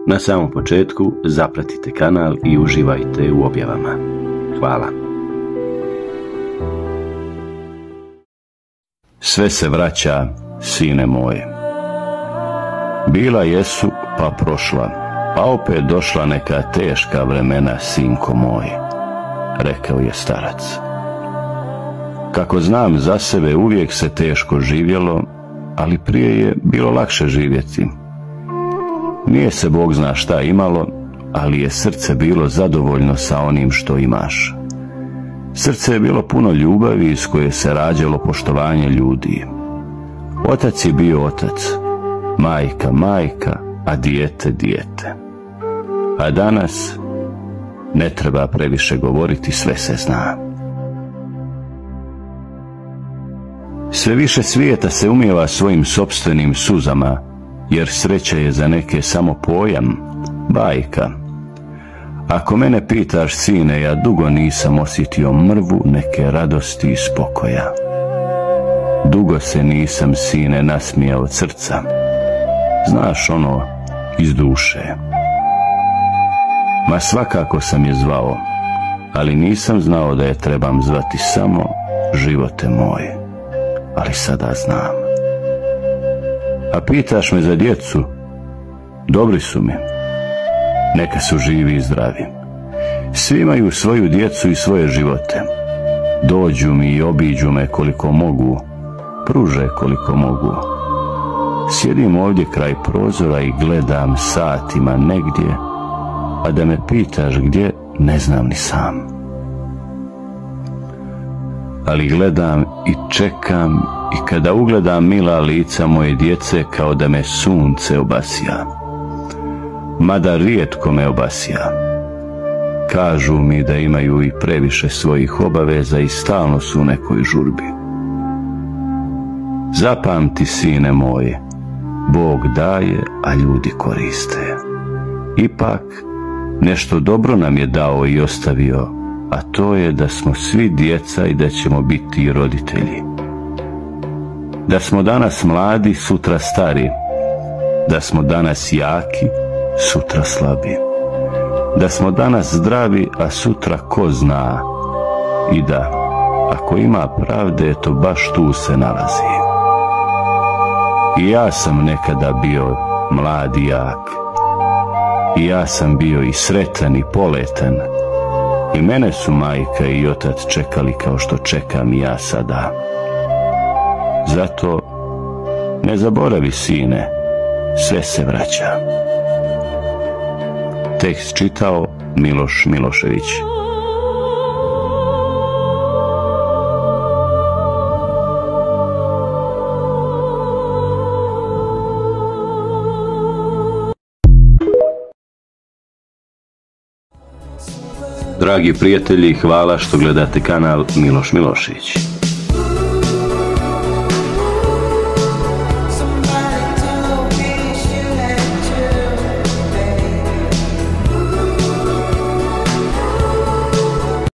Na samom početku zapratite kanal i uživajte u objavama. Hvala. Sve se vraća, sine moje. Bila jesu pa prošla, pa opet došla neka teška vremena, sinko moj, rekao je starac. Kako znam za sebe, uvijek se teško živjelo, ali prije je bilo lakše živjeti. Nije se Bog zna šta imalo, ali je srce bilo zadovoljno sa onim što imaš. Srce je bilo puno ljubavi iz koje se rađalo poštovanje ljudi. Otac je bio otac, majka majka, a dijete dijete. A danas ne treba previše govoriti, sve se zna. Sve više svijeta se umijeva svojim sopstvenim suzama, jer sreća je za neke samo pojam, bajka. Ako mene pitaš, sine, ja dugo nisam osjetio mrvu neke radosti i spokoja. Dugo se nisam, sine, nasmijao od srca. Znaš, ono, iz duše. Ma svakako sam je zvao, ali nisam znao da je trebam zvati samo živote moje. Ali sada znam. A pitaš me za djecu? Dobri su mi. Neka su živi i zdravi. Svi imaju svoju djecu i svoje živote. Dođu mi i obiđu me koliko mogu, pruže koliko mogu. Sjedim ovdje kraj prozora i gledam satima negdje, a da me pitaš gdje, ne znam ni sam. Ali gledam i čekam, i kada ugledam mila lica moje djece, kao da me sunce obasja. Mada rijetko me obasja. Kažu mi da imaju i previše svojih obaveza i stalno su u nekoj žurbi. Zapamti, sine moje, Bog daje, a ljudi koriste. Ipak, nešto dobro nam je dao i ostavio, a to je da smo svi djeca i da ćemo biti i roditelji. Da smo danas mladi, sutra stari. Da smo danas jaki, sutra slabi. Da smo danas zdravi, a sutra ko zna. I da, ako ima pravde, to baš tu se nalazi. I ja sam nekada bio mlad i jak. I ja sam bio i sretan i poletan. I mene su majka i otac čekali kao što čekam i ja sada. Zato ne zaboravi, sine, sve se vraća. Tekst čitao Miloš Milošević. Dragi prijatelji, hvala što gledate kanal Miloš Milošević.